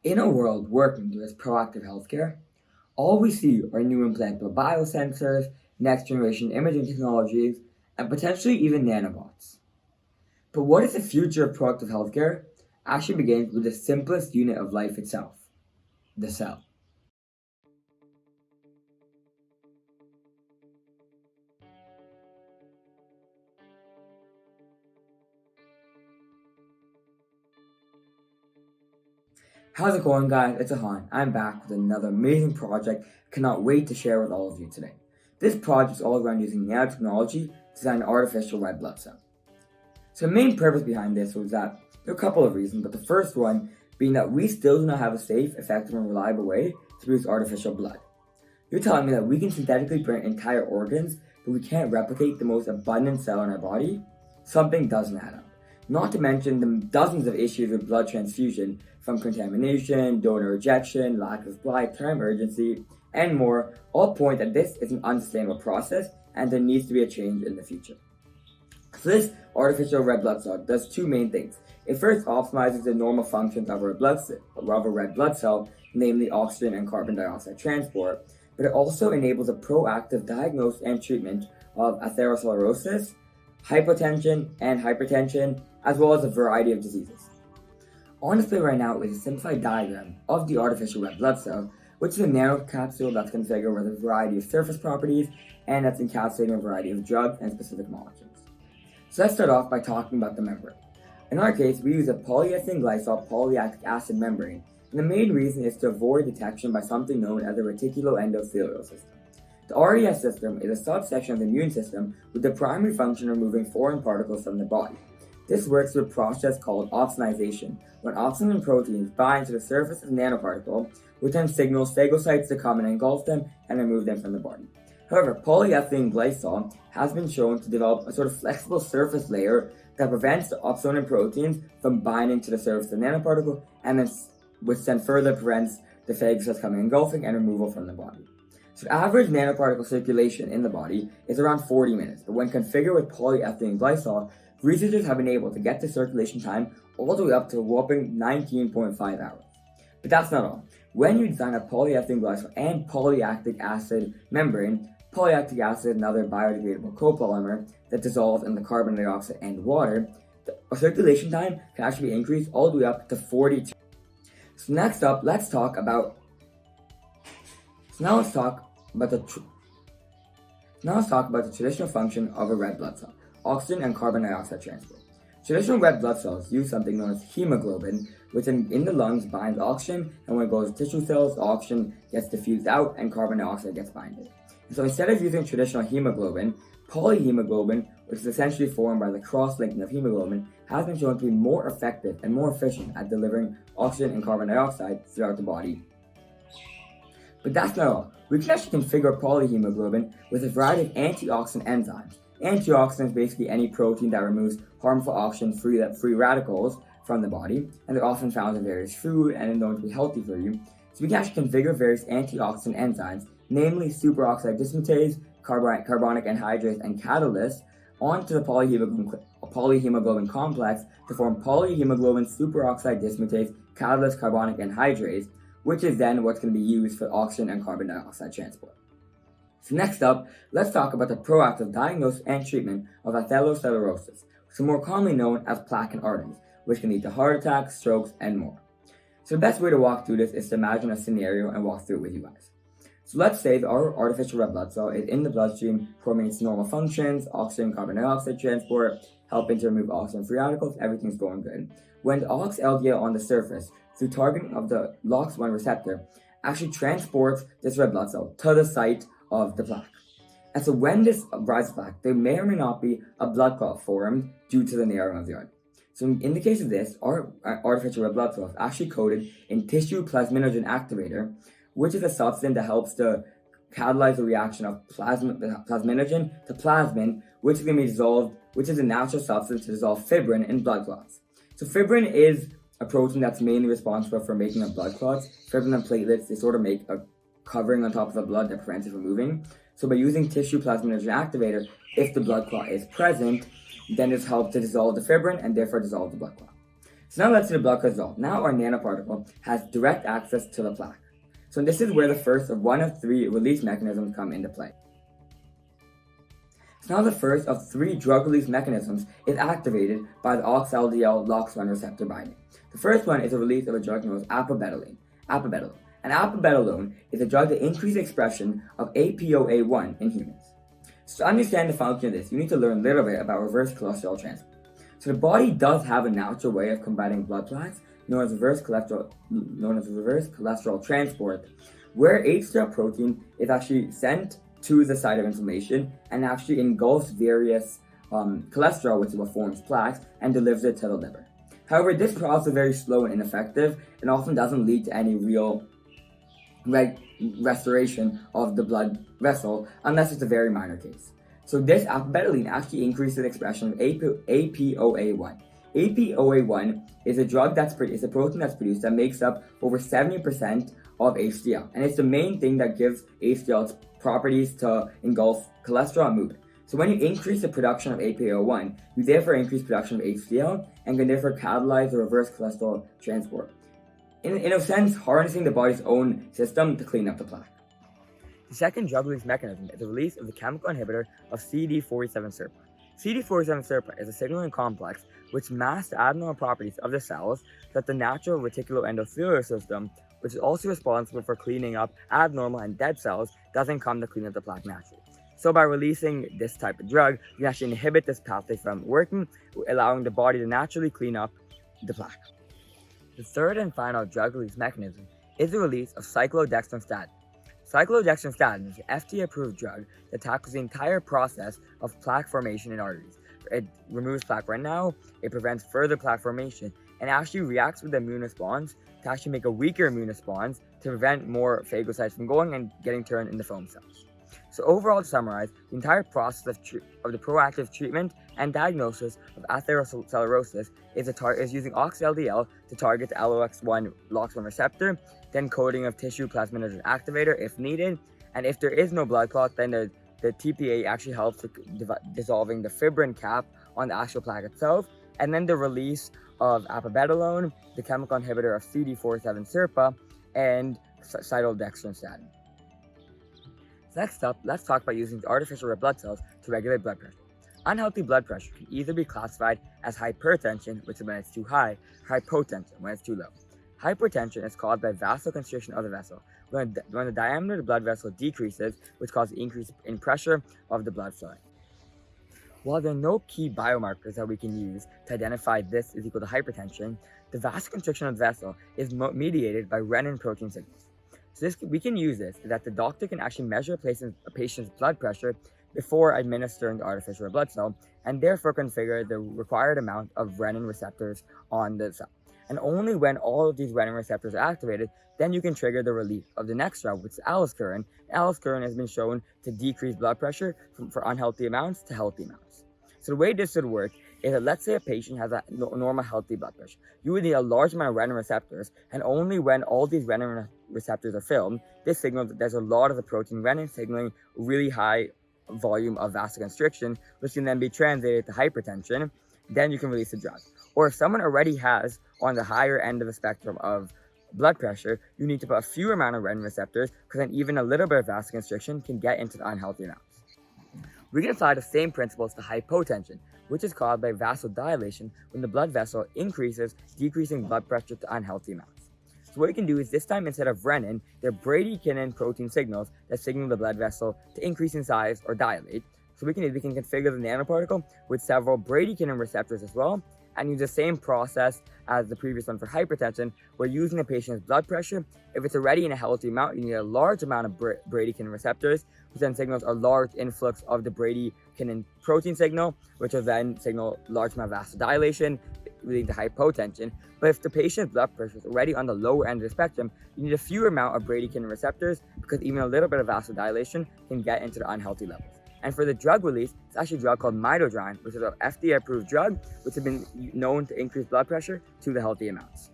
In a world working towards proactive healthcare, all we see are new implantable biosensors, next generation imaging technologies, and potentially even nanobots. But what if the future of proactive healthcare actually begins with the simplest unit of life itself, the cell? How's it going, guys? It's Ahan. I'm back with another amazing project. Cannot wait to share with all of you today. This project is all around using nanotechnology to design an artificial red blood cell. So the main purpose behind this was that there are a couple of reasons, but the first one being that we still do not have a safe, effective, and reliable way to produce artificial blood. You're telling me that we can synthetically print entire organs, but we can't replicate the most abundant cell in our body? Something doesn't add up. Not to mention the dozens of issues with blood transfusion, from contamination, donor rejection, lack of supply, time urgency, and more, all point that this is an unsustainable process and there needs to be a change in the future. So this artificial red blood cell does two main things. It first optimizes the normal functions of a red blood cell, namely oxygen and carbon dioxide transport, but it also enables a proactive diagnosis and treatment of atherosclerosis, hypotension, and hypertension, as well as a variety of diseases. On display right now is a simplified diagram of the artificial red blood cell, which is a nanocapsule that's configured with a variety of surface properties and that's encapsulating a variety of drugs and specific molecules. So let's start off by talking about the membrane. In our case, we use a polyethylene glycol polylactic acid membrane, and the main reason is to avoid detection by something known as the reticuloendothelial system. The RES system is a subsection of the immune system with the primary function of removing foreign particles from the body. This works through a process called opsonization, when oxygen proteins bind to the surface of the nanoparticle, which then signals phagocytes to come and engulf them and remove them from the body. However, polyethylene glycol has been shown to develop a sort of flexible surface layer that prevents the opsonin proteins from binding to the surface of the nanoparticle, and which then further prevents the phagocytes coming engulfing and removal from the body. So the average nanoparticle circulation in the body is around 40 minutes, but when configured with polyethylene glycol, researchers have been able to get the circulation time all the way up to a whopping 19.5 hours. But that's not all. When you design a polyethylene glycol and polylactic acid membrane, polylactic acid is another biodegradable copolymer that dissolves in the carbon dioxide and water, the circulation time can actually be increased all the way up to 42. So next up, let's talk about the traditional function of a red blood cell: oxygen and carbon dioxide transport. Traditional red blood cells use something known as hemoglobin, which in the lungs binds oxygen, and when it goes to tissue cells, the oxygen gets diffused out and carbon dioxide gets binded. And so instead of using traditional hemoglobin, polyhemoglobin, which is essentially formed by the cross-linking of hemoglobin, has been shown to be more effective and more efficient at delivering oxygen and carbon dioxide throughout the body. But that's not all. We can actually configure polyhemoglobin with a variety of antioxidant enzymes. Antioxidants is basically any protein that removes harmful oxygen-free radicals from the body, and they're often found in various food and are known to be healthy for you. So we can actually configure various antioxidant enzymes, namely superoxide dismutase, carbonic anhydrase, and catalase, onto the polyhemoglobin complex to form polyhemoglobin superoxide dismutase, catalase, carbonic anhydrase, which is then what's going to be used for oxygen and carbon dioxide transport. So next up, let's talk about the proactive diagnosis and treatment of atherosclerosis, which is more commonly known as plaque in arteries, which can lead to heart attacks, strokes, and more. So the best way to walk through this is to imagine a scenario and walk through it with you guys. So let's say that our artificial red blood cell is in the bloodstream performing its normal functions, oxygen, carbon dioxide transport, helping to remove oxygen-free radicals, everything's going good. When the OX-LDL on the surface, through targeting of the LOX1 receptor, actually transports this red blood cell to the site of the plaque. And so when this rises plaque, there may or may not be a blood clot formed due to the narrowing of the artery. So in the case of this, our artificial red blood cell is actually coated in tissue plasminogen activator, which is a substance that helps to catalyze the reaction of plasminogen to plasmin, which is going to be dissolved, which is a natural substance to dissolve fibrin in blood clots. So fibrin is a protein that's mainly responsible for making of blood clots. Fibrin and platelets, they sort of make a covering on top of the blood that prevents it from moving. So by using tissue plasminogen activator, if the blood clot is present, then this helps to dissolve the fibrin and therefore dissolve the blood clot. So now let's see the blood result. Now our nanoparticle has direct access to the plaque. So this is where the first of one of three release mechanisms come into play. So now the first of three drug release mechanisms is activated by the OX-LDL LOX1 receptor binding. The first one is a release of a drug known as apabetolone. And apabetolone is a drug that increases the expression of APOA1 in humans. So to understand the function of this, you need to learn a little bit about reverse cholesterol transport. So the body does have a natural way of combating blood plaques known as reverse cholesterol transport, where HDL protein is actually sent to the site of inflammation and actually engulfs various cholesterol, which is what forms plaques, and delivers it to the liver. However, this process is very slow and ineffective and often doesn't lead to any real restoration of the blood vessel unless it's a very minor case. So this apabetolone actually increases the expression of APOA1. APOA1 is a protein that's produced that makes up over 70% of HDL, and it's the main thing that gives HDL its properties to engulf cholesterol and move it. So when you increase the production of APOA1, you therefore increase production of HDL and can therefore catalyze the reverse cholesterol transport. In a sense, harnessing the body's own system to clean up the plaque. The second drug release mechanism is the release of the chemical inhibitor of CD47-SIRPα. CD47-SIRPα is a signaling complex which masks the abnormal properties of the cells that the natural reticuloendothelial system, which is also responsible for cleaning up abnormal and dead cells, doesn't come to clean up the plaque naturally. So by releasing this type of drug, you can actually inhibit this pathway from working, allowing the body to naturally clean up the plaque. The third and final drug release mechanism is the release of cyclodextrin-statin. Cyclodextrin-statin is an FDA-approved drug that tackles the entire process of plaque formation in arteries. It removes plaque right now, it prevents further plaque formation, and actually reacts with the immune response to actually make a weaker immune response to prevent more phagocytes from going and getting turned into foam cells. So overall, to summarize, the entire process of the proactive treatment and diagnosis of atherosclerosis is using OX-LDL to target the LOX1 receptor, then coating of tissue plasminogen activator if needed, and if there is no blood clot, then the TPA actually helps with dissolving the fibrin cap on the actual plaque itself, and then the release of apabetolone, the chemical inhibitor of CD47-SIRPα, and cyclodextrin-statin. Next up, let's talk about using artificial red blood cells to regulate blood pressure. Unhealthy blood pressure can either be classified as hypertension, which is when it's too high, or hypotension, when it's too low. Hypertension is caused by vasoconstriction of the vessel, when the diameter of the blood vessel decreases, which causes an increase in pressure of the blood flowing. While there are no key biomarkers that we can use to identify this is equal to hypertension, the vasoconstriction of the vessel is mediated by renin protein signals. So we can use this so that the doctor can actually measure a patient's blood pressure before administering the artificial red blood cell, and therefore configure the required amount of renin receptors on the cell. And only when all of these renin receptors are activated, then you can trigger the release of the next drug, which is allosterone. Allosterone has been shown to decrease blood pressure for unhealthy amounts to healthy amounts. So the way this would work is that, let's say a patient has a normal healthy blood pressure. You would need a large amount of renin receptors, and only when all these renin receptors are filled, this signals that there's a lot of the protein renin signaling really high volume of vasoconstriction, which can then be translated to hypertension. Then you can release the drug. Or if someone already has on the higher end of the spectrum of blood pressure, you need to put a fewer amount of renin receptors, because then even a little bit of vasoconstriction can get into the unhealthy amounts. We can apply the same principles to hypotension, which is caused by vasodilation when the blood vessel increases, decreasing blood pressure to unhealthy amounts. So what we can do is, this time instead of renin, they're bradykinin protein signals that signal the blood vessel to increase in size or dilate. So we can configure the nanoparticle with several bradykinin receptors as well, and use the same process as the previous one for hypertension. We're using the patient's blood pressure. If it's already in a healthy amount, you need a large amount of bradykinin receptors, which then signals a large influx of the bradykinin protein signal, which will then signal large amount of vasodilation, leading to hypotension. But if the patient's blood pressure is already on the lower end of the spectrum, you need a fewer amount of bradykinin receptors, because even a little bit of vasodilation can get into the unhealthy levels. And for the drug release, it's actually a drug called Midodrine, which is an FDA-approved drug, which has been known to increase blood pressure to the healthy amounts.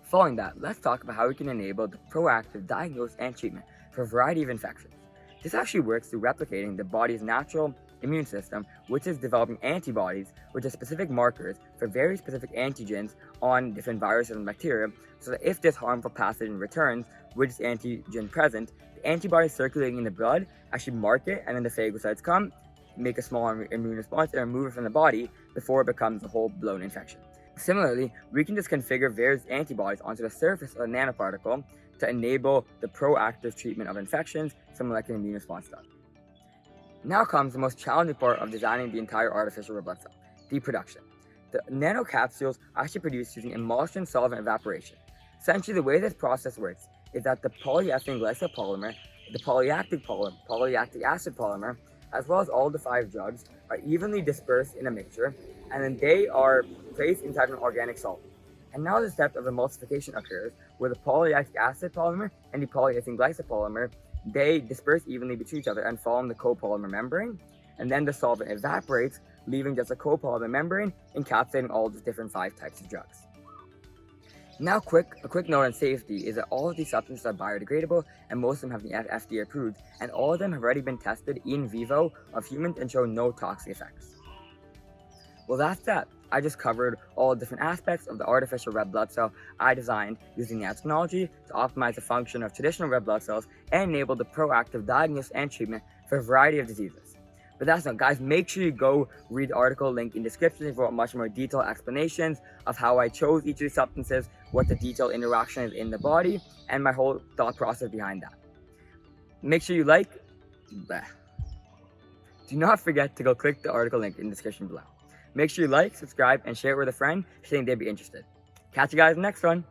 Following that, let's talk about how we can enable the proactive diagnosis and treatment for a variety of infections. This actually works through replicating the body's natural immune system, which is developing antibodies, which are specific markers for very specific antigens on different viruses and bacteria, so that if this harmful pathogen returns with its antigen present, the antibodies circulating in the blood actually mark it, and then the phagocytes come, make a small immune response, and remove it from the body before it becomes a whole-blown infection. Similarly, we can just configure various antibodies onto the surface of a nanoparticle to enable the proactive treatment of infections, similar like an immune response does. Now comes the most challenging part of designing the entire artificial red blood cell, the production. The nanocapsules are actually produced using emulsion solvent evaporation. Essentially, the way this process works is that the polyethylene glycol polymer, the polylactic acid polymer, as well as all the 5 drugs, are evenly dispersed in a mixture, and then they are placed inside an organic solvent. And now the step of emulsification occurs, where the polylactic acid polymer and the polyethylene glycol polymer, they disperse evenly between each other and form the copolymer membrane, and then the solvent evaporates, leaving just a copolymer membrane encapsulating all the different 5 types of drugs. Now, a quick note on safety is that all of these substances are biodegradable, and most of them have been FDA approved, and all of them have already been tested in vivo of humans and show no toxic effects. Well, that's that. I just covered all the different aspects of the artificial red blood cell I designed using nanotechnology to optimize the function of traditional red blood cells and enable the proactive diagnosis and treatment for a variety of diseases. But that's not, guys. Make sure you go read the article link in description for much more detailed explanations of how I chose each of these substances, what the detailed interaction is in the body, and my whole thought process behind that. Make sure you like. Do not forget to go click the article link in the description below. Make sure you like, subscribe, and share it with a friend if you think they'd be interested. Catch you guys in the next one.